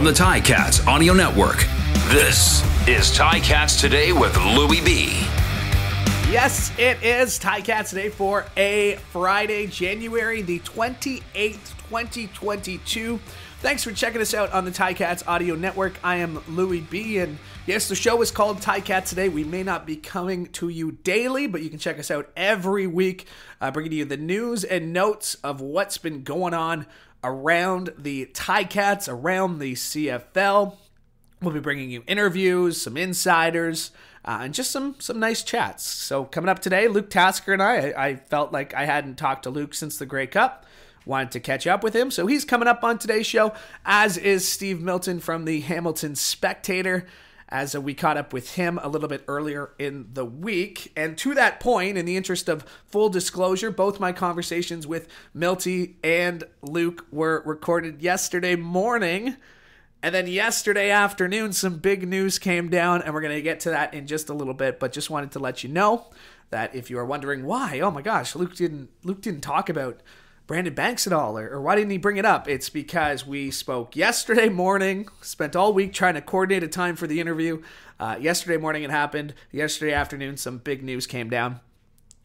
from the Ticats Audio Network. This is Ticats Today with Louie B. Yes, it is Ticats Today for a Friday, January the 28th, 2022. Thanks for checking us out on the Ticats Audio Network. I am Louie B, and yes, the show is called Ticats Today. We may not be coming to you daily, but you can check us out every week, bringing you the news and notes of what's been going on around the Ticats, around the CFL. We'll be bringing you interviews, some insiders, and just some nice chats. So coming up today, Luke Tasker and I felt like I hadn't talked to Luke since the Grey Cup. Wanted to catch up with him, so he's coming up on today's show, as is Steve Milton from the Hamilton Spectator, as we caught up with him a little bit earlier in the week. And to that point, in the interest of full disclosure, both my conversations with Milty and Luke were recorded yesterday morning. And then yesterday afternoon, some big news came down, and we're going to get to that in just a little bit. But just wanted to let you know that if you are wondering why, oh my gosh, Luke didn't talk about Brandon Banks at all, or why didn't he bring it up? It's because we spoke yesterday morning, spent all week trying to coordinate a time for the interview. Yesterday morning it happened. Yesterday afternoon, some big news came down.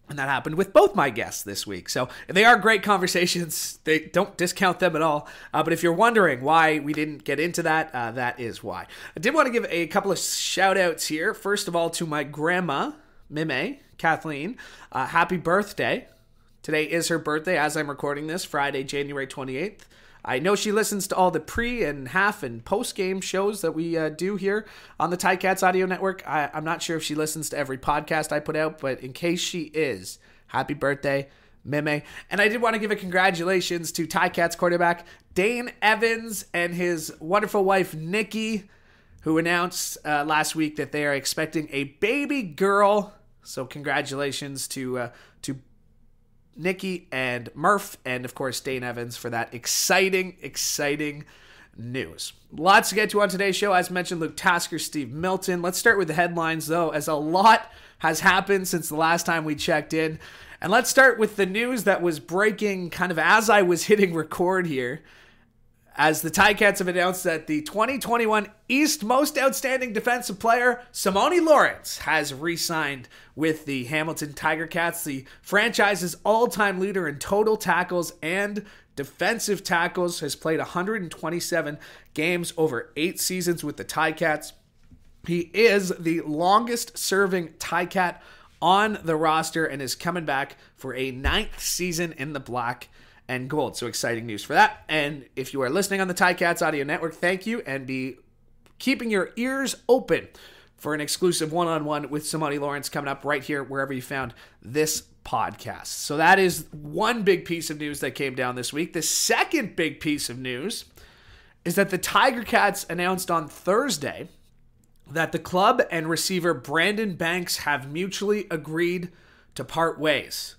And that happened with both my guests this week. So they are great conversations. They don't discount them at all. But if you're wondering why we didn't get into that, that is why. I did want to give a couple of shout outs here. First of all, to my grandma, Mime, Kathleen. Happy birthday. Today is her birthday as I'm recording this, Friday, January 28th. I know she listens to all the pre and half and post-game shows that we do here on the Ticats Audio Network. I'm not sure if she listens to every podcast I put out, but in case she is, happy birthday, Mime. And I did want to give a congratulations to Ticats quarterback Dane Evans and his wonderful wife, Nikki, who announced last week that they are expecting a baby girl. So congratulations to Nikki and Murph, and of course Dane Evans for that exciting news. Lots to get to on today's show. As mentioned, Luke Tasker, Steve Milton. Let's start with the headlines though, as a lot has happened since the last time we checked in. And let's start with the news that was breaking kind of as I was hitting record here, as the Ticats have announced that the 2021 East Most Outstanding Defensive Player, Simoni Lawrence, has re-signed with the Hamilton Tiger Cats, the franchise's all-time leader in total tackles and defensive tackles, has played 127 games over 8 seasons with the Ticats. He is the longest-serving Ticat on the roster and is coming back for a 9th season in the black and gold. So exciting news for that. And if you are listening on the Ticats Audio Network, thank you, and be keeping your ears open for an exclusive one-on-one with Simoni Lawrence coming up right here wherever you found this podcast. So that is one big piece of news that came down this week. The second big piece of news is that the Tiger Cats announced on Thursday that the club and receiver Brandon Banks have mutually agreed to part ways.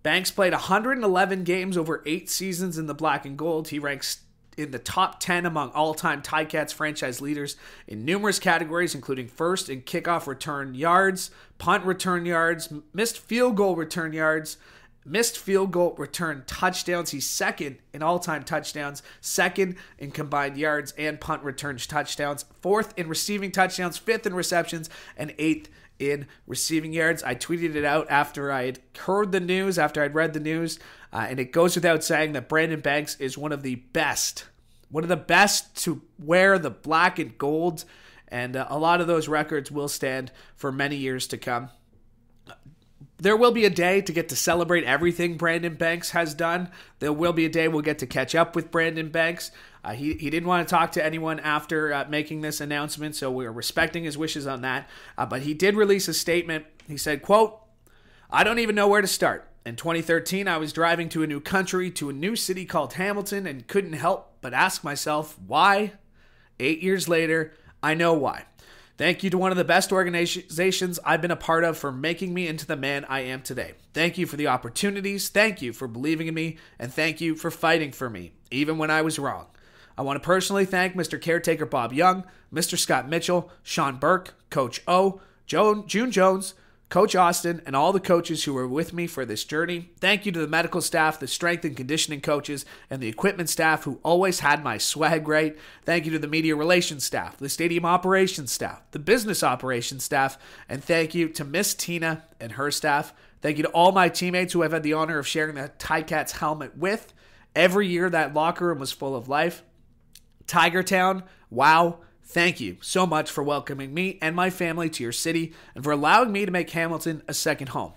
Banks played 111 games over 8 seasons in the black and gold. He ranks in the top 10 among all-time Ticats franchise leaders in numerous categories, including first in kickoff return yards, punt return yards, missed field goal return yards, missed field goal return touchdowns. He's second in all-time touchdowns, second in combined yards and punt return touchdowns, fourth in receiving touchdowns, fifth in receptions, and eighth in receiving yards. I tweeted it out after I had heard the news, after I'd read the news, and it goes without saying that Brandon Banks is one of the best to wear the black and gold, and a lot of those records will stand for many years to come. There will be a day to get to celebrate everything Brandon Banks has done. There will be a day we'll get to catch up with Brandon Banks. He didn't want to talk to anyone after making this announcement, so we're respecting his wishes on that. But he did release a statement. He said, quote, "I don't even know where to start. In 2013, I was driving to a new country, to a new city called Hamilton, and couldn't help but ask myself, why? 8 years later, I know why. Thank you to one of the best organizations I've been a part of for making me into the man I am today. Thank you for the opportunities. Thank you for believing in me. And thank you for fighting for me, even when I was wrong. I want to personally thank Mr. Caretaker Bob Young, Mr. Scott Mitchell, Sean Burke, Coach O, June Jones, Coach Austin, and all the coaches who were with me for this journey. Thank you to the medical staff, the strength and conditioning coaches, and the equipment staff who always had my swag right. Thank you to the media relations staff, the stadium operations staff, the business operations staff, and thank you to Miss Tina and her staff. Thank you to all my teammates who I've had the honor of sharing the Ticats helmet with. Every year that locker room was full of life. Tiger Town, wow. Thank you so much for welcoming me and my family to your city and for allowing me to make Hamilton a second home.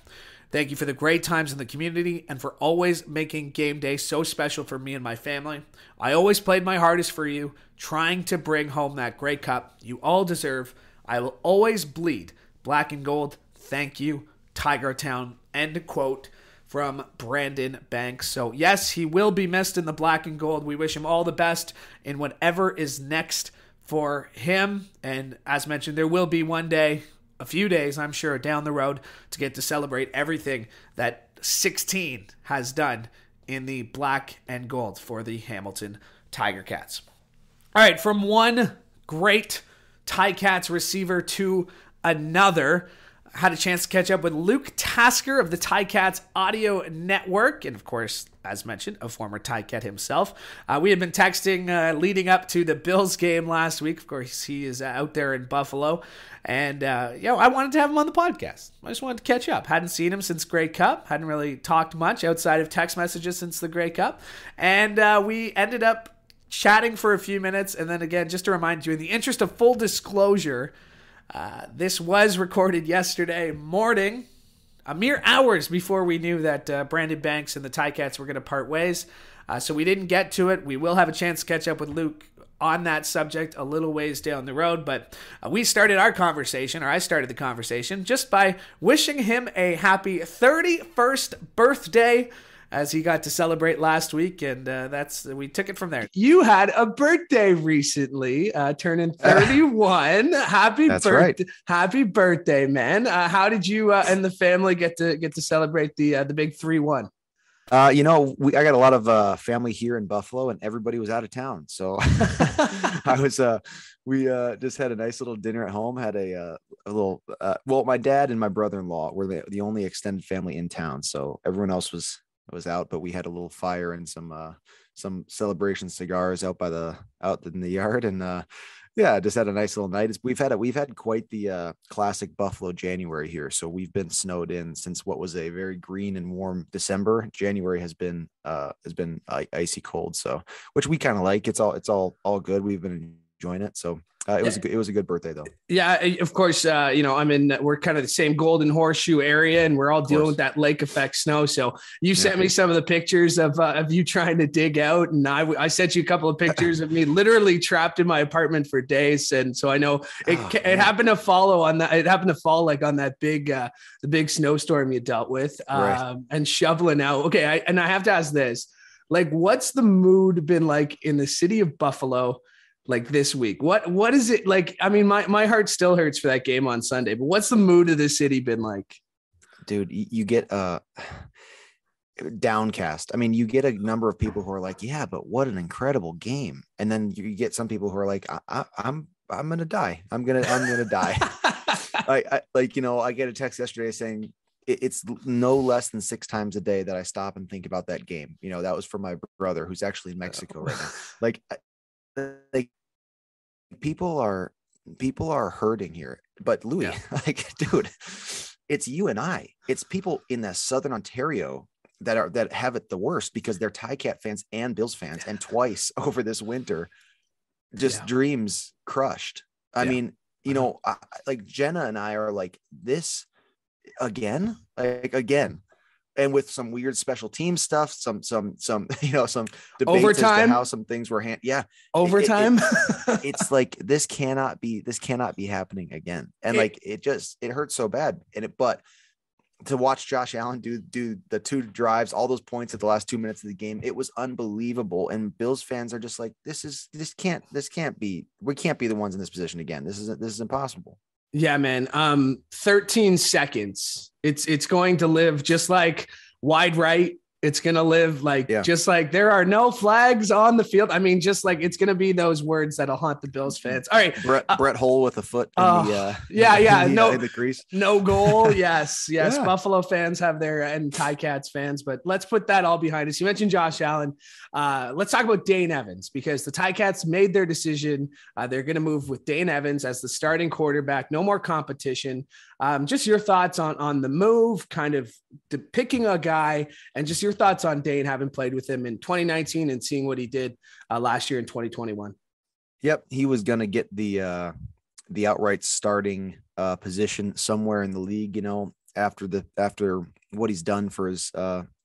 Thank you for the great times in the community and for always making game day so special for me and my family. I always played my hardest for you, trying to bring home that great cup you all deserve. I will always bleed black and gold. Thank you, Tiger Town. End quote from Brandon Banks. So yes, he will be missed in the black and gold. We wish him all the best in whatever is next for him. And as mentioned, there will be one day, a few days, I'm sure, down the road to get to celebrate everything that 16 has done in the black and gold for the Hamilton Tiger Cats. All right, from one great Ticats receiver to another, had a chance to catch up with Luke Tasker of the Ticats Audio Network, and of course, as mentioned, a former Ticat himself. We had been texting leading up to the Bills game last week. Of course, he is out there in Buffalo, and I wanted to have him on the podcast. I just wanted to catch up. Hadn't seen him since Grey Cup. Hadn't really talked much outside of text messages since the Grey Cup, and we ended up chatting for a few minutes. And then again, just to remind you, in the interest of full disclosure, this was recorded yesterday morning, a mere hours before we knew that Brandon Banks and the Ticats were going to part ways. So we didn't get to it. We will have a chance to catch up with Luke on that subject a little ways down the road. But we started our conversation, or I started the conversation, just by wishing him a happy 31st birthday, as he got to celebrate last week, and we took it from there. You had a birthday recently, turning 31. Happy birthday, right. Happy birthday, man! How did you and the family get to celebrate the big 3-1? I got a lot of family here in Buffalo, and everybody was out of town, so we just had a nice little dinner at home. Had a little. My dad and my brother-in-law were the only extended family in town, so everyone else was out, but we had a little fire and some celebration cigars out in the yard, and just had a nice little night. We've had quite the classic Buffalo January here, so we've been snowed in since what was a very green and warm December. January has been icy cold, so which we kind of like. It's all good. We've been enjoying it, so. It was a good birthday though. Yeah, of course. we're kind of the same Golden Horseshoe area, and we're all dealing with that lake effect snow. So you sent me some of the pictures of you trying to dig out, and I sent you a couple of pictures of me literally trapped in my apartment for days. And so I know it happened to follow on that. It happened to fall like on that the big snowstorm you dealt with, and shoveling out. Okay, I have to ask this: like, what's the mood been like in the city of Buffalo? Like this week, what is it like? I mean, my heart still hurts for that game on Sunday, but what's the mood of the city been like? Dude, you get downcast. I mean, you get a number of people who are like, yeah, but what an incredible game. And then you get some people who are like, I'm going to die. I'm going to die. I get a text yesterday saying it's no less than 6 times a day that I stop and think about that game. That was for my brother who's actually in Mexico right now. Like people are hurting here, but Louie, dude, it's you and I. It's people in the Southern Ontario that have it the worst because they're Ticat fans and Bills fans, and twice over this winter, just dreams crushed. I mean, like Jenna and I are like this again. And with some weird special team stuff, some debates overtime, as to how some things were overtime. It's like this cannot be happening again, and it hurts so bad. But to watch Josh Allen do the 2 drives, all those points at the last 2 minutes of the game, it was unbelievable. And Bills fans are just like, this can't be. We can't be the ones in this position again. This is impossible. Yeah, man. 13 seconds. It's going to live just like wide right It's going to live just like there are no flags on the field. I mean, just like it's going to be those words that'll haunt the Bills fans. All right. Brett Hull with a foot in the crease. No goal. Yes. Yeah. Buffalo fans have their and Ticats fans, but let's put that all behind us. You mentioned Josh Allen. Let's talk about Dane Evans because the Ticats made their decision. They're going to move with Dane Evans as the starting quarterback. No more competition. Just your thoughts on the move, kind of picking a guy, and just your thoughts on Dane having played with him in 2019 and seeing what he did last year in 2021. Yep, he was going to get the outright starting position somewhere in the league. You know, after what he's done for his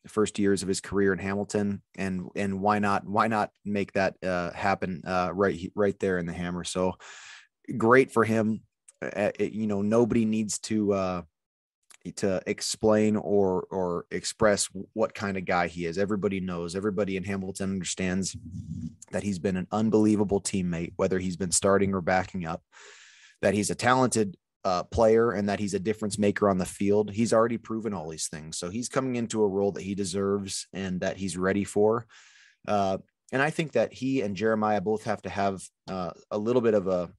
first years of his career in Hamilton, and why not make that happen right there in the Hammer. So great for him. Nobody needs to explain or express what kind of guy he is. Everybody knows, everybody in Hamilton understands that he's been an unbelievable teammate, whether he's been starting or backing up, that he's a talented player and that he's a difference maker on the field. He's already proven all these things. So he's coming into a role that he deserves and that he's ready for. And I think that he and Jeremiah both have to have a little bit of a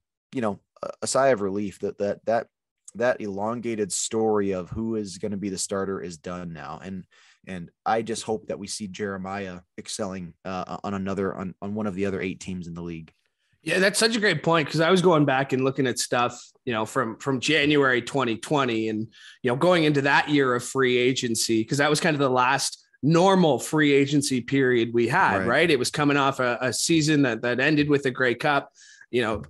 sigh of relief that elongated story of who is going to be the starter is done now. And I just hope that we see Jeremiah excelling on one of the other 8 teams in the league. Yeah, that's such a great point. Cause I was going back and looking at stuff, from January, 2020 and, going into that year of free agency, cause that was kind of the last normal free agency period we had, right? It was coming off a season that ended with a Grey Cup.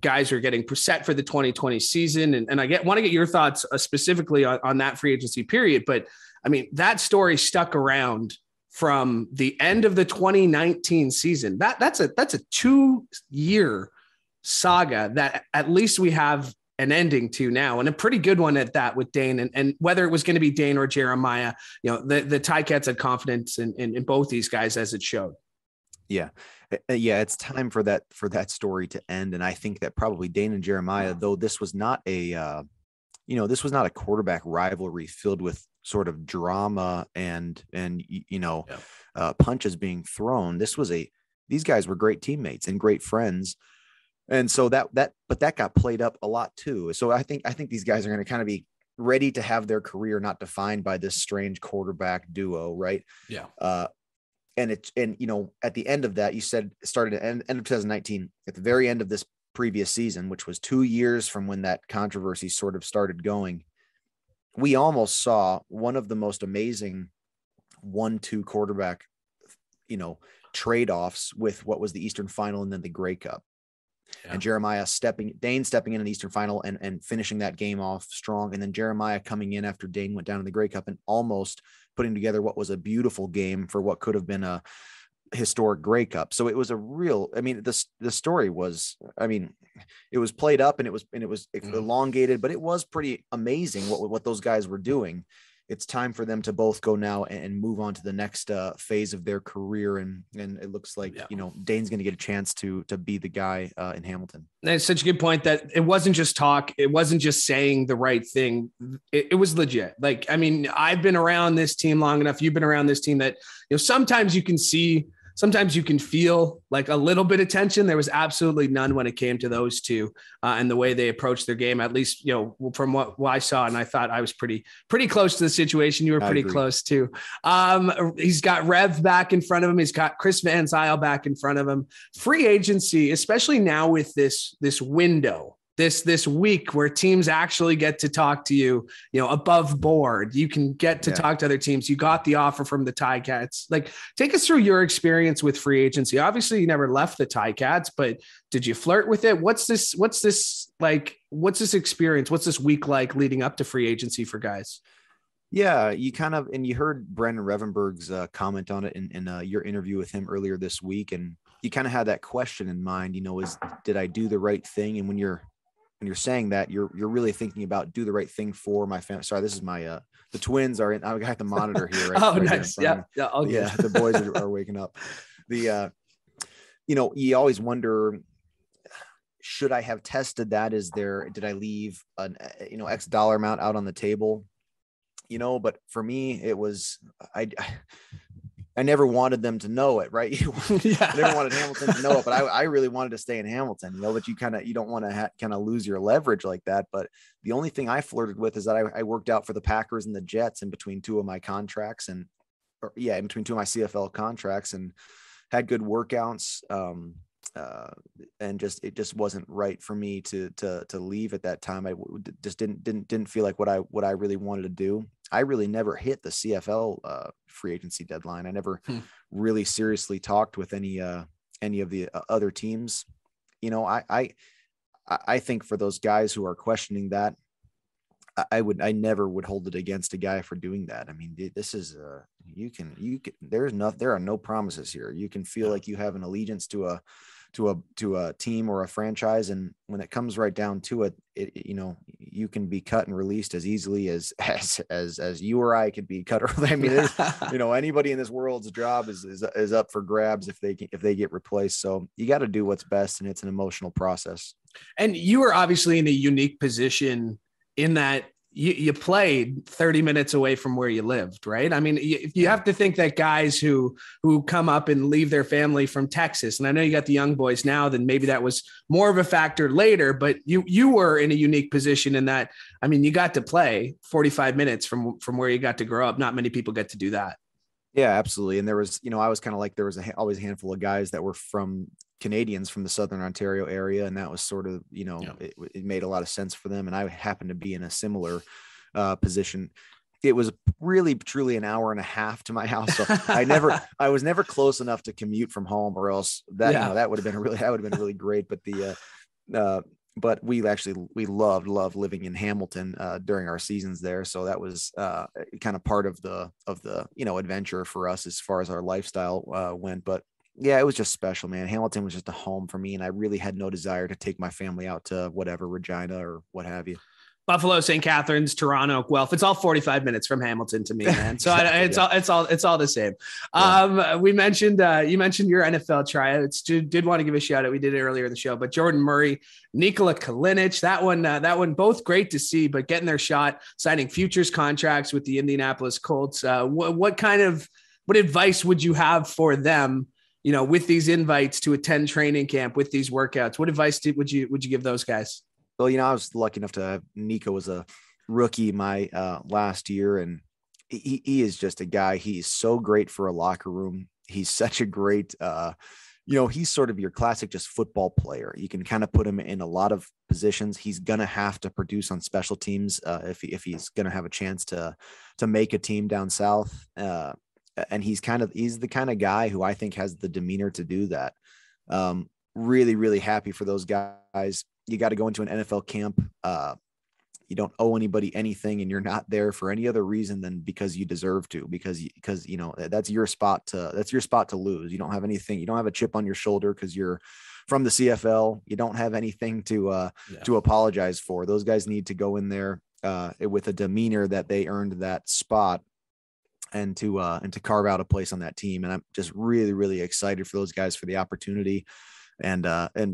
Guys are getting set for the 2020 season. And I want to get your thoughts specifically on that free agency period. But I mean, that story stuck around from the end of the 2019 season. That's a 2-year saga that at least we have an ending to now, and a pretty good one at that with Dane. And whether it was going to be Dane or Jeremiah, the Ticats had confidence in both these guys as it showed. Yeah. It's time for that story to end. And I think that probably Dane and Jeremiah, though this was not a quarterback rivalry filled with sort of drama and punches being thrown. These guys were great teammates and great friends. And so that got played up a lot too. So I think these guys are going to kind of be ready to have their career not defined by this strange quarterback duo. Right. Yeah. And at the end of that, you said it started at end of 2019, at the very end of this previous season, which was 2 years from when that controversy sort of started going, we almost saw one of the most amazing 1-2 quarterback, trade-offs with what was the Eastern Final and then the Grey Cup. Yeah. And Dane stepping in the Eastern Final and finishing that game off strong. And then Jeremiah coming in after Dane went down in the Grey Cup and almost putting together what was a beautiful game for what could have been a historic Grey Cup. So it was the story was, it was played up and it was elongated, but it was pretty amazing what those guys were doing. It's time for them to both go now and move on to the next phase of their career. And it looks like, Dane's going to get a chance to be the guy in Hamilton. That's such a good point that it wasn't just talk. It wasn't just saying the right thing. It was legit. I've been around this team long enough. You've been around this team that, sometimes you can see, sometimes you can feel like a little bit of tension. There was absolutely none when it came to those two and the way they approached their game, at least, from what I saw. And I thought I was pretty close to the situation. You were pretty close too. He's got Rev back in front of him. He's got Chris Van Zyl back in front of him. Free agency, especially now with this window, this week where teams actually get to talk to you, above board. You can get to talk to other teams. You got the offer from the Ticats. Take us through your experience with free agency. Obviously, you never left the Ticats, but did you flirt with it? What's this experience? What's this week like leading up to free agency for guys? Yeah, you heard Brandon Revenberg's comment on it in your interview with him earlier this week, and you kind of had that question in mind. Did I do the right thing? And when you're saying that, you're really thinking about do the right thing for my family. Sorry, this is my the twins are in. I got the monitor here. Right, oh, nice. Yeah. The boys are waking up. You always wonder, should I have tested that? Did I leave an X dollar amount out on the table? But for me, it was I never wanted them to know it, right? Yeah. I never wanted Hamilton to know it, but I really wanted to stay in Hamilton, you know, but you don't want to kind of lose your leverage like that. But the only thing I flirted with is that I worked out for the Packers and the Jets in between two of my contracts in between two of my CFL contracts, and had good workouts. And it just wasn't right for me to leave at that time. I just didn't feel like what I really wanted to do. I really never hit the CFL free agency deadline. I never really seriously talked with any of the other teams. You know, I think for those guys who are questioning that, I never would hold it against a guy for doing that. I mean, this is there are no promises here. You can feel like you have an allegiance to a team or a franchise, and when it comes right down to it, you know, you can be cut and released as easily as you or I could be cut. I mean, you know, anybody in this world's job is up for grabs if they get replaced. So you got to do what's best, and it's an emotional process. And you were obviously in a unique position in that you played 30 minutes away from where you lived, right? I mean, you have to think that guys who come up and leave their family from Texas, and I know you got the young boys now, then maybe that was more of a factor later, but you were in a unique position in that, I mean, you got to play 45 minutes from where you got to grow up. Not many people get to do that. Yeah, absolutely. And there was, you know, I was kind of like, there was always a handful of guys that were Canadians from the Southern Ontario area. And that was sort of, you know, it made a lot of sense for them. And I happened to be in a similar position. It was really truly an hour and a half to my house. So I was never close enough to commute from home, or else that, you know, that would have been really great. But but we loved living in Hamilton during our seasons there. So that was kind of part of the, you know, adventure for us as far as our lifestyle went. But yeah, it was just special, man. Hamilton was just a home for me. And I really had no desire to take my family out to whatever, Regina or what have you. Buffalo, St. Catharines, Toronto, Guelph. It's all 45 minutes from Hamilton to me, man. So exactly, it's all the same. Yeah. You mentioned your NFL tryouts. Did want to give a shout out. We did it earlier in the show, but Jordan Murray, Nikola Kalinic, that one, both great to see, but getting their shot, signing futures contracts with the Indianapolis Colts. What advice would you have for them, you know, with these invites to attend training camp, with these workouts? What advice would you give those guys? Well, you know, I was lucky enough to have Nico as a rookie my last year, and he is just a guy. He's so great for a locker room. He's such a great, you know, he's sort of your classic just football player. You can kind of put him in a lot of positions. He's going to have to produce on special teams if he's going to have a chance to make a team down south. And he's the kind of guy who I think has the demeanor to do that. Really, really happy for those guys. You got to go into an NFL camp. You don't owe anybody anything, and you're not there for any other reason than because you deserve to, because you know, that's your spot to lose. You don't have anything. You don't have a chip on your shoulder because you're from the CFL. You don't have anything to apologize for. Those guys need to go in there with a demeanor that they earned that spot, and to carve out a place on that team. And I'm just really, really excited for those guys for the opportunity. And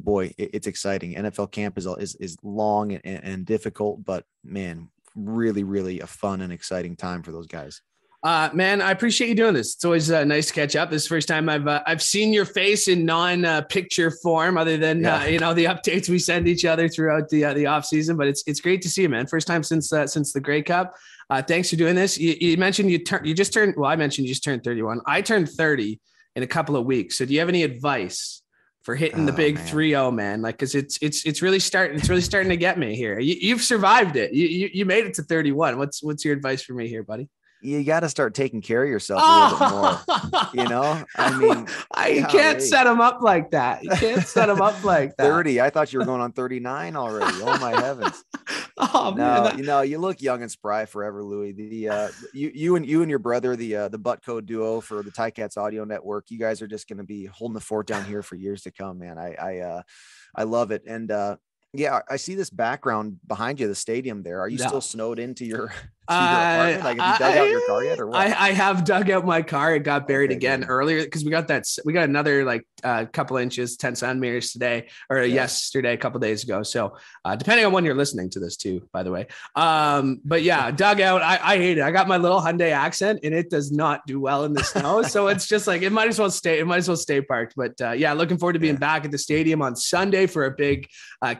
boy, it's exciting. NFL camp is long and difficult, but man, really, really a fun and exciting time for those guys. Man, I appreciate you doing this. It's always nice to catch up. This is the first time I've seen your face in non-picture form, other than you know, the updates we send each other throughout the off season. But it's great to see you, man. First time since the Grey Cup. Thanks for doing this. You mentioned you just turned. Well, I mentioned you just turned 31. I turned 30 in a couple of weeks. So do you have any advice for hitting the big 3-0, man? Like, cause it's really starting to get me here. You've survived it. You made it to 31. What's your advice for me here, buddy? You got to start taking care of yourself a little bit more. You know, I mean, you can't set them up like that. You can't set them up like that. 30. I thought you were going on 39 already. Oh my heavens. Oh no, man. You know, you look young and spry forever, Louie. You and your brother, the butt code duo for the Ticats Audio Network. You guys are just going to be holding the fort down here for years to come, man. I love it. And yeah, I see this background behind you, the stadium there. Are you still snowed into your to your apartment? Like, have you dug out your car yet, or what? I have dug out my car. It got buried again earlier because we got another like couple inches, 10 centimeters today or yesterday, a couple days ago. So depending on when you're listening to this too, by the way. But yeah, dug out. I hate it. I got my little Hyundai Accent and it does not do well in the snow. So it's just like, it might as well stay parked. But yeah, looking forward to being back at the stadium on Sunday for a big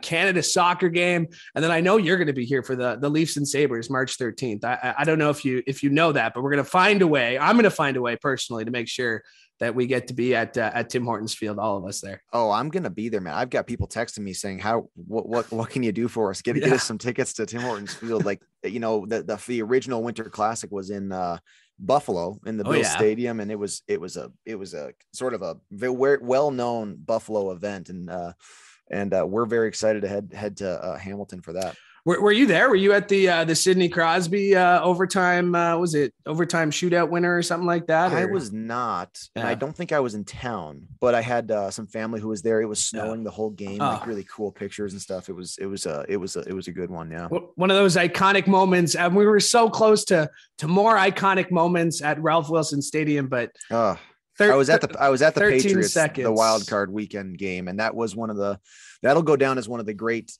Canada soccer game. And then I know you're going to be here for the Leafs and Sabres March 13th. I don't know if you know that, but we're going to find a way. I'm going to find a way personally to make sure that we get to be at Tim Hortons Field, all of us there. Oh, I'm going to be there, man. I've got people texting me saying, what can you do for us? Get us some tickets to Tim Hortons Field. Like, you know, the original Winter Classic was in Buffalo in the Bills Stadium. And it was a sort of a very well-known Buffalo event. And we're very excited to head to Hamilton for that. Were you there? Were you at the Sidney Crosby overtime? Was it overtime shootout winner or something like that? Or? I was not. And I don't think I was in town, but I had some family who was there. It was snowing the whole game. Like really cool pictures and stuff. It was a good one. Yeah. One of those iconic moments. And we were so close to more iconic moments at Ralph Wilson Stadium, but I was at the Patriots, seconds. The wild card weekend game. And that was that'll go down as one of the great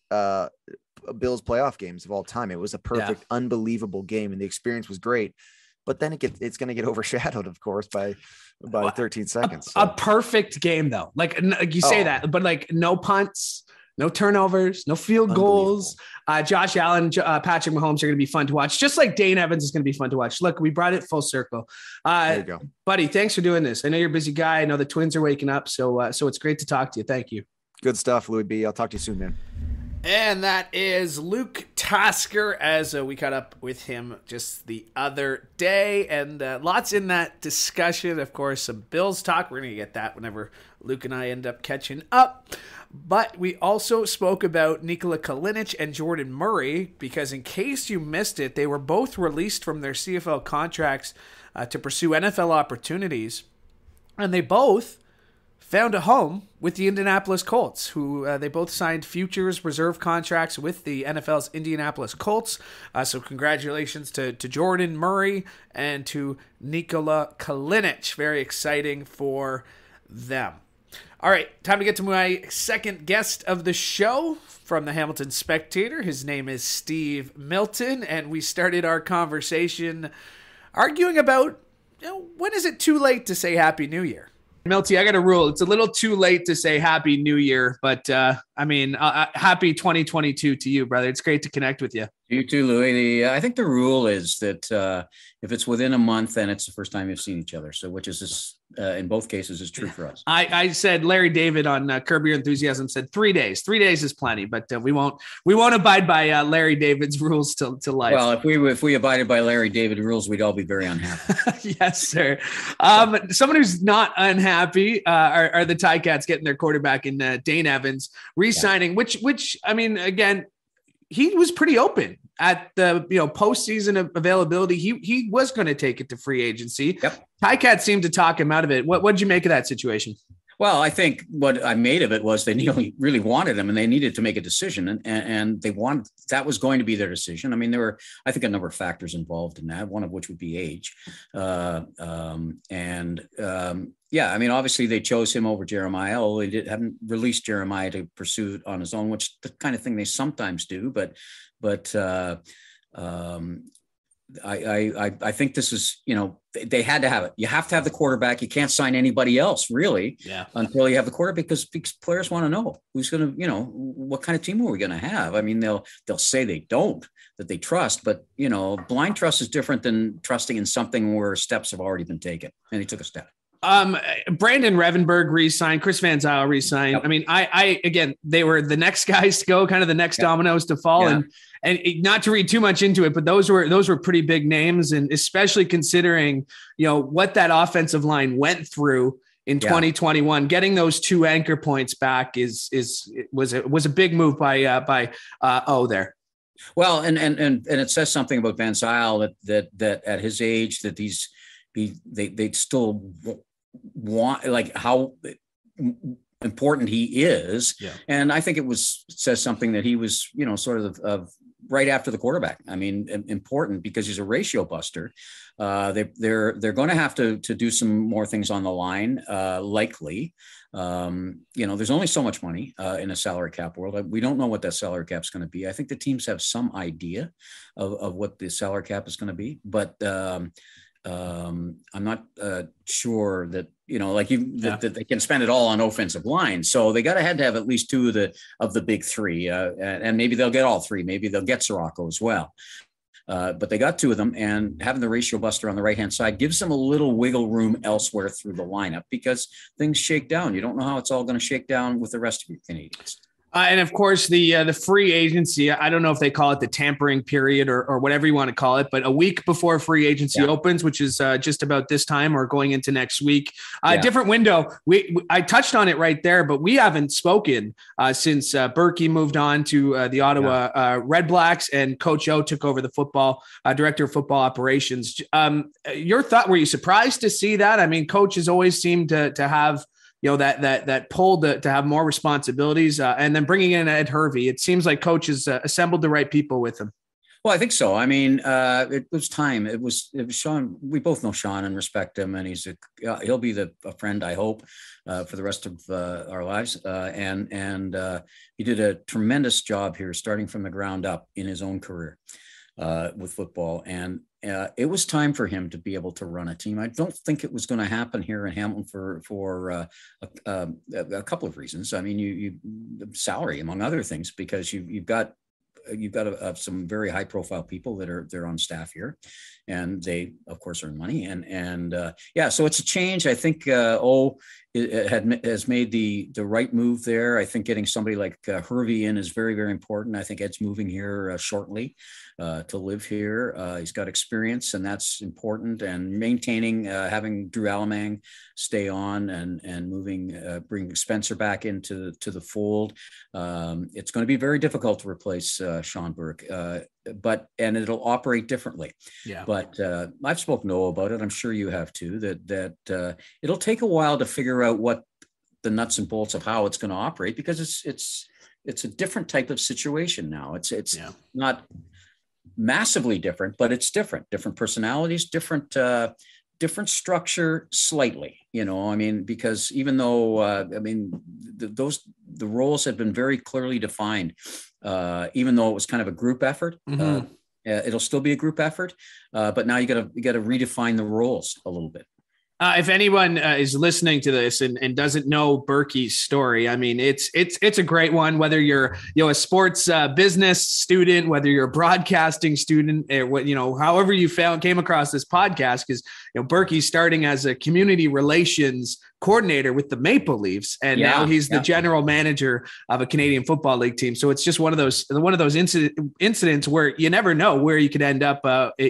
Bills playoff games of all time. It was a perfect, unbelievable game, and the experience was great. But then it's going to get overshadowed, of course, by 13 seconds. A perfect game, though. Like you say that, but like no punts, no turnovers, no field goals. Josh Allen, Patrick Mahomes are going to be fun to watch, just like Dane Evans is going to be fun to watch. Look, we brought it full circle. There you go, buddy. Thanks for doing this. I know you're a busy guy. I know the Twins are waking up, so it's great to talk to you. Thank you. Good stuff, Louie B. I'll talk to you soon, man. And that is Luke Tasker, as we caught up with him just the other day. And lots in that discussion. Of course, some Bills talk. We're going to get that whenever Luke and I end up catching up. But we also spoke about Nikola Kalinic and Jordan Murray, because in case you missed it, they were both released from their CFL contracts to pursue NFL opportunities. And they both found a home with the Indianapolis Colts, who they both signed futures reserve contracts with the NFL's Indianapolis Colts. So congratulations to Jordan Murray and to Nikola Kalinic. Very exciting for them. All right, time to get to my second guest of the show from the Hamilton Spectator. His name is Steve Milton, and we started our conversation arguing about, when is it too late to say Happy New Year? Milty, I got a rule. It's a little too late to say Happy New Year, but happy 2022 to you, brother. It's great to connect with you. You too, Louie. I think the rule is that if it's within a month, then it's the first time you've seen each other. So, which is in both cases is true for us. I said Larry David on Curb Your Enthusiasm said 3 days. 3 days is plenty, but we won't abide by Larry David's rules to life. Well, if we abided by Larry David rules, we'd all be very unhappy. Yes, sir. Someone who's not unhappy are the Ticats getting their quarterback in Dane Evans re-signing, which I mean, again, he was pretty open at the postseason availability. He was going to take it to free agency. Yep. Ticats seemed to talk him out of it. What did you make of that situation? Well, I think what I made of it was they really wanted him, and they needed to make a decision, and they wanted that was going to be their decision. I mean, there were, I think, a number of factors involved in that. One of which would be age, I mean, obviously they chose him over Jeremiah. Although they haven't released Jeremiah to pursue it on his own, which is the kind of thing they sometimes do. But I think this is, they had to have it. You have to have the quarterback. You can't sign anybody else really until you have the quarterback, because players want to know who's going to, what kind of team are we going to have? I mean, they'll say they don't, that they trust, but blind trust is different than trusting in something where steps have already been taken. And he took a step. Brandon Revenberg re-signed, Chris Van Zyl re-signed. Yep. I mean, again, they were the next guys to go, kind of the next dominoes to fall. And not to read too much into it, but those were pretty big names. And especially considering, what that offensive line went through in 2021, getting those two anchor points back was a big move by there. Well, and it says something about Van Zyl that at his age that they still want, like, how important he is. Yeah. And I think it says something that he was, sort of right after the quarterback. I mean, important because he's a ratio buster. They're going to have to do some more things on the line, likely. There's only so much money in a salary cap world. We don't know what that salary cap is going to be. I think the teams have some idea of what the salary cap is going to be, but I'm not sure that that they can spend it all on offensive line. So they had to have at least two of the big three, and maybe they'll get all three. Maybe they'll get Sirocco as well. But they got two of them, and having the ratio buster on the right-hand side gives them a little wiggle room elsewhere through the lineup because things shake down. You don't know how it's all going to shake down with the rest of your Canadians. And of course, the free agency, I don't know if they call it the tampering period or whatever you want to call it, but a week before free agency opens, which is just about this time or going into next week, different window. I touched on it right there, but we haven't spoken since Berkey moved on to the Ottawa Red Blacks and Coach O took over the director of football operations. Your thought, were you surprised to see that? I mean, coaches always seem to have that pull to have more responsibilities, and then bringing in Ed Hervey. It seems like coaches assembled the right people with him. Well, I think so. I mean, it was time. It was Sean. We both know Sean and respect him, and he'll be a friend, I hope, for the rest of our lives. And he did a tremendous job here, starting from the ground up in his own career with football. And it was time for him to be able to run a team. I don't think it was going to happen here in Hamilton for a couple of reasons. I mean, you salary, among other things, because you've got some very high profile people they're on staff here, and they of course earn money and so it's a change. I think has made the right move there. I think getting somebody like Hervey in is very, very important. I think Ed's moving here shortly to live here. He's got experience, and that's important. And maintaining, having Drew Alamang stay on and moving, bring Spencer back into the fold. It's going to be very difficult to replace Sean Burke, and it'll operate differently. Yeah. But I've spoken to Noah about it. I'm sure you have too. That it'll take a while to figure out what the nuts and bolts of how it's going to operate, because it's a different type of situation now. It's not massively different, but it's different personalities, different structure slightly, I mean, because even though, the roles have been very clearly defined, even though it was kind of a group effort, it'll still be a group effort. But now you got to redefine the roles a little bit. If anyone is listening to this and doesn't know Berkey's story, I mean, it's a great one, whether you're, a sports business student, whether you're a broadcasting student, or however you came across this podcast, because, Berkey's starting as a community relations coordinator with the Maple Leafs, and now he's the general manager of a Canadian Football League team. So it's just one of those incidents where you never know where you could end up.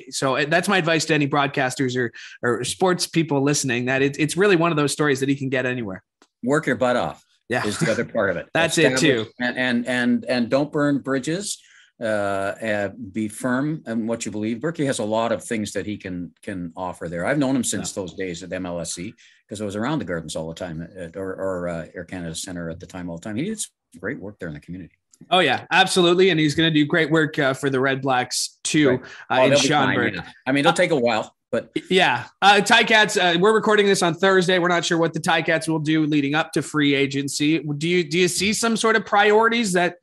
So that's my advice to any broadcasters or sports people listening, that it's really one of those stories that he can get anywhere. Work your butt off. Yeah, is the other part of it. That's it too. And don't burn bridges. Be firm in what you believe. Berkey has a lot of things that he can offer there. I've known him since those days at MLSC, because I was around the Gardens all the time or Air Canada Center at the time all the time. He did great work there in the community. Oh yeah, absolutely. And he's going to do great work for the Red Blacks too. Right. In Schonberg. I mean, it'll take a while, but yeah. Ticats, we're recording this on Thursday. We're not sure what the Ticats will do leading up to free agency. Do you see some sort of priorities that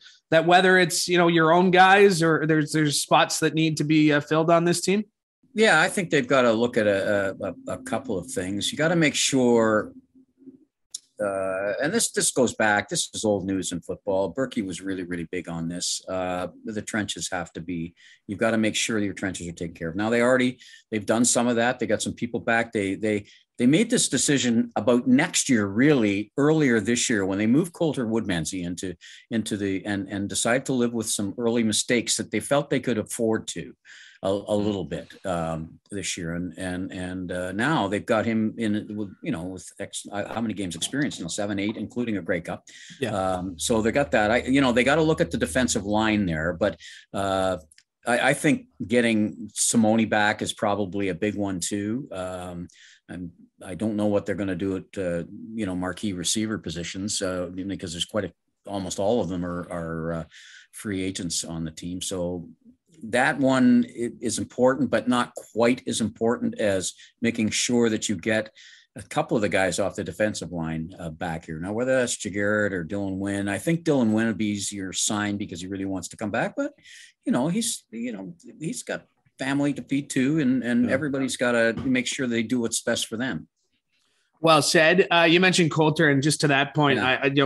whether it's, your own guys or there's spots that need to be filled on this team? Yeah, I think they've got to look at a couple of things. You got to make sure, and this goes back, this is old news in football. Berkey was really, really big on this. The trenches have to be, you've got to make sure your trenches are taken care of. Now they've done some of that. They got some people back. They made this decision about next year, really earlier this year, when they moved Coulter Woodmansey into the and decided to live with some early mistakes that they felt they could afford to a little bit this year, and now they've got him in with how many games experience now, 7, 8, including a Grey Cup. Yeah. So they got that. They got to look at the defensive line there, but I think getting Simoni back is probably a big one too. And I don't know what they're going to do at marquee receiver positions because there's quite almost all of them are free agents on the team. So that one is important, but not quite as important as making sure that you get a couple of the guys off the defensive line back here. Now, whether that's Jaguar or Dylan Wynn, I think Dylan Wynn would be easier signed because he really wants to come back. But, he's got family to feed too. And everybody's got to make sure they do what's best for them. Well said. You mentioned Coulter, and just to that point,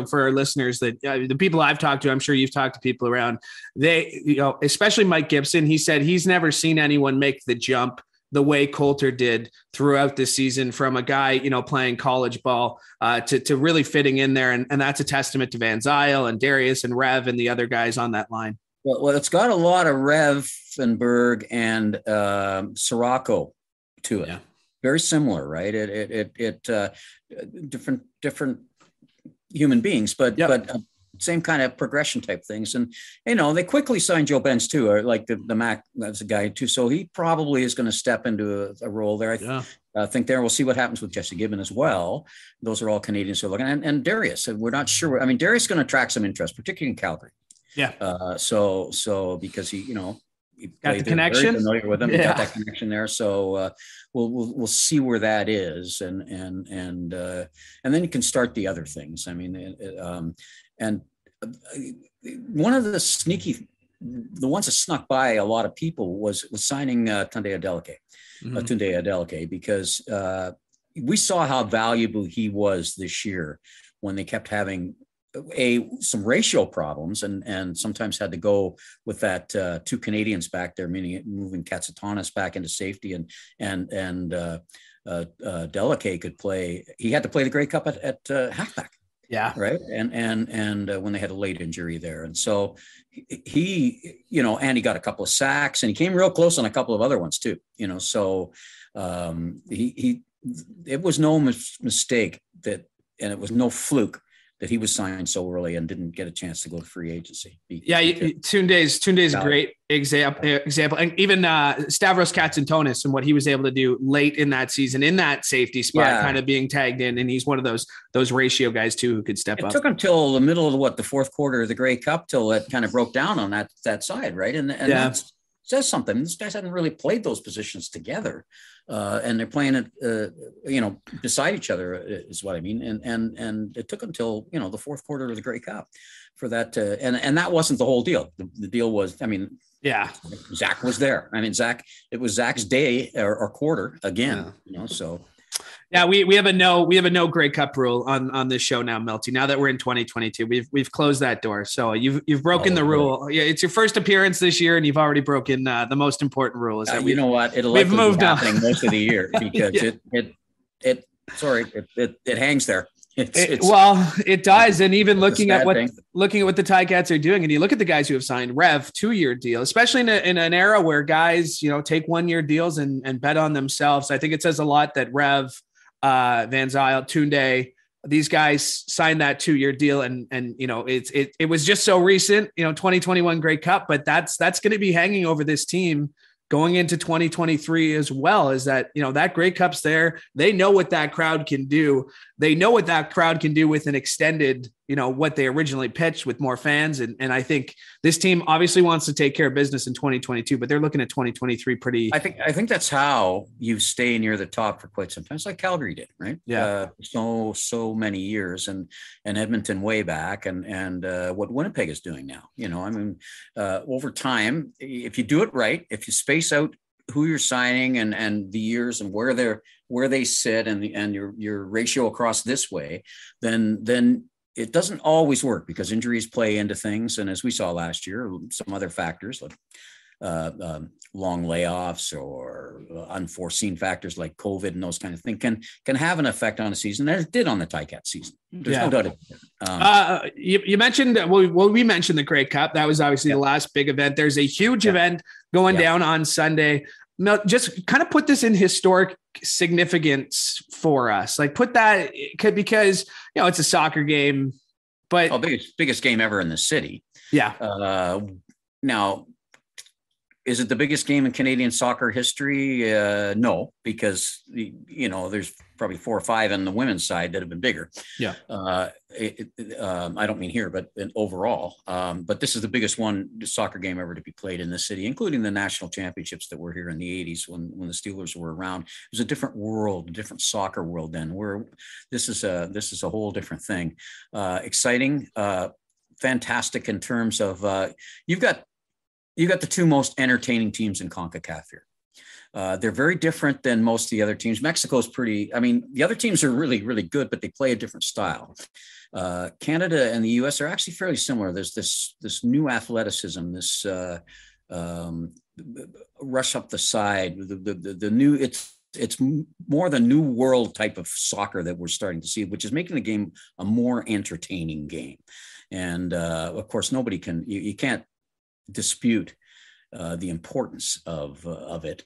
for our listeners, that the people I've talked to, I'm sure you've talked to people around, they, especially Mike Gibson, he said he's never seen anyone make the jump the way Coulter did throughout the season, from a guy, playing college ball to really fitting in there. And that's a testament to Van Zyl and Darius and Rev and the other guys on that line. Well, it's got a lot of Revenberg and Sirocco to it. Yeah. Very similar, right? Different human beings, but same kind of progression type things. And, they quickly signed Joe Benz too, or like the Mac, that's a guy too. So he probably is going to step into a role there. I think there, we'll see what happens with Jesse Gibbon as well. Those are all Canadians who are looking, and Darius, we're not sure. I mean, Darius is going to attract some interest, particularly in Calgary. Yeah. So because he got the connection, very familiar with him. He got that connection there. So we'll see where that is. And then you can start the other things. I mean, and one of the ones that snuck by a lot of people was signing Tunde Adeleke, because we saw how valuable he was this year when they kept having some ratio problems and sometimes had to go with that two Canadians back there, meaning moving Katsatanis back into safety and Adeleke could play. He had to play the Grey Cup at halfback. Yeah. Right. And when they had a late injury there. And so he, and he got a couple of sacks and he came real close on a couple of other ones too, so it was no mistake and it was no fluke that he was signed so early and didn't get a chance to go to free agency. Tunde's a great example. And even Stavros Katsantonis and what he was able to do late in that season, in that safety spot, kind of being tagged in. And he's one of those ratio guys too, who could step up. It took him till the middle of the fourth quarter of the Grey Cup till it kind of broke down on that side. Right. And that says something. These guys hadn't really played those positions together. And they're playing it, beside each other is what I mean. And it took until, the fourth quarter of the Grey Cup for that. And that wasn't the whole deal. The deal was, Zach was there. It was Zach's day or quarter again, so. Yeah, we have a no Grey Cup rule on this show now, Milty. Now that we're in 2022, we've closed that door. So you've broken the rule. Yeah, it's your first appearance this year, and you've already broken the most important rule. Is that you know what? It'll likely be happening most of the year because it hangs there. It does. And even looking at what the Ticats are doing, and you look at the guys who have signed Rev 2-year deal, especially in an era where guys, take 1-year deals and bet on themselves. I think it says a lot that Rev, Van Zyl, Tunde, these guys signed that 2-year deal. And it was just so recent, 2021 Grey Cup, but that's going to be hanging over this team going into 2023 as well. Is that, that Grey Cup's there. They know what that crowd can do. They know what that crowd can do with an extended, what they originally pitched with more fans. And I think this team obviously wants to take care of business in 2022, but they're looking at 2023 pretty. I think that's how you stay near the top for quite some time. It's like Calgary did, right? Yeah. So many years and Edmonton way back and what Winnipeg is doing now, over time, if you do it right, if you space out who you're signing and the years and where they sit and your ratio across this way, then it doesn't always work because injuries play into things. And as we saw last year, some other factors like long layoffs or unforeseen factors like COVID and those kind of things can have an effect on a season. And it did on the Ticats season. There's no doubt about it. You mentioned, we mentioned the Grey Cup. That was obviously the last big event. There's a huge event going down on Sunday. Now, just kind of put this in historic significance for us. Like put that because, it's a soccer game, but biggest game ever in the city. Yeah. Now Is it the biggest game in Canadian soccer history? No, because there's probably 4 or 5 on the women's side that have been bigger. Yeah. I don't mean here, but overall. But this is the biggest soccer game ever to be played in this city, including the national championships that were here in the 80s when the Steelers were around. It was a different world, a different soccer world then. This is a whole different thing. Exciting, fantastic in terms of you've got the 2 most entertaining teams in CONCACAF here. They're very different than most of the other teams. Mexico's the other teams are really, really good, but they play a different style. Canada and the US are actually fairly similar. There's this new athleticism, this rush up the side, the new, it's more the new world type of soccer that we're starting to see, which is making the game a more entertaining game. And of course, you can't dispute the importance of it,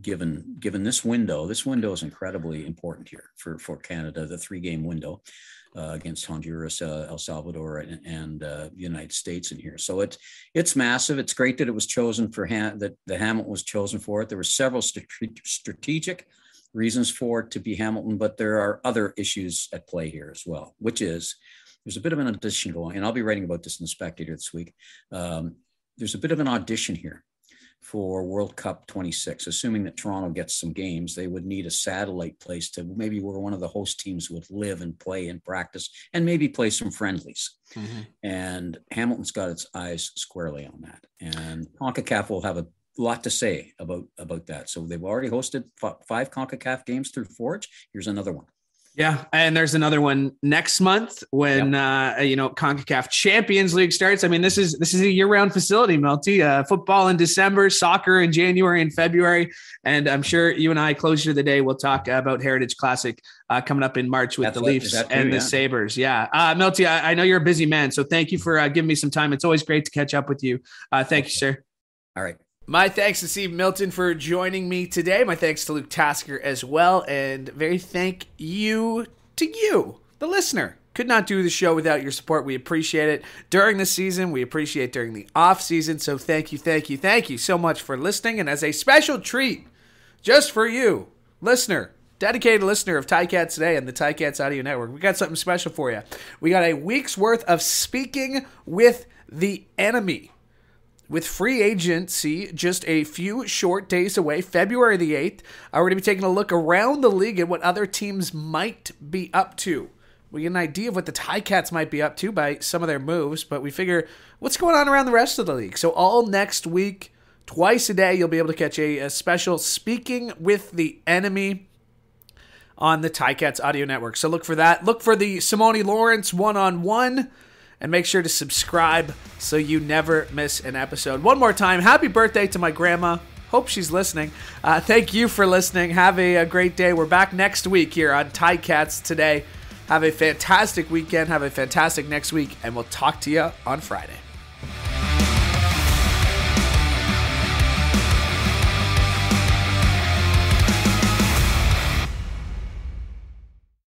given this window. This window is incredibly important here for Canada, the 3-game window against Honduras, El Salvador, and the United States in here. So it's massive. It's great that it was chosen that Hamilton was chosen for it. There were several strategic reasons for it to be Hamilton, but there are other issues at play here as well, which is there's a bit of an audition going, and I'll be writing about this in the Spectator this week. There's a bit of an audition here for World Cup 26. Assuming that Toronto gets some games, they would need a satellite place to maybe where one of the host teams would live and play and practice and maybe play some friendlies. Mm-hmm. And Hamilton's got its eyes squarely on that. And CONCACAF will have a lot to say about that. So they've already hosted 5 CONCACAF games through Forge. Here's another one. Yeah, and there's another one next month when CONCACAF Champions League starts. I mean, this is a year-round facility, Milty. Football in December, soccer in January and February, and I'm sure you and I closer to the day we'll talk about Heritage Classic coming up in March with the Leafs and the Sabres. Yeah, Milty, I know you're a busy man, so thank you for giving me some time. It's always great to catch up with you. Thank you, sir. All right. My thanks to Steve Milton for joining me today. My thanks to Luke Tasker as well. And very thank you to you, the listener. Could not do the show without your support. We appreciate it during the season. We appreciate it during the off season. So thank you so much for listening. And as a special treat, just for you, listener, dedicated listener of Ticats Today and the Ticats Audio Network, we got something special for you. We got a week's worth of Speaking with the Enemy, with free agency just a few short days away, February the 8th. We're going to be taking a look around the league at what other teams might be up to. We get an idea of what the Ticats might be up to by some of their moves, but we figure what's going on around the rest of the league. So all next week, twice a day, you'll be able to catch a special Speaking with the Enemy on the Ticats Audio Network. So look for that. Look for the Simoni Lawrence one-on-one. And make sure to subscribe so you never miss an episode. One more time, happy birthday to my grandma. Hope she's listening. Thank you for listening. Have a great day. We're back next week here on Ticats Today. Have a fantastic weekend. Have a fantastic next week. And we'll talk to you on Friday.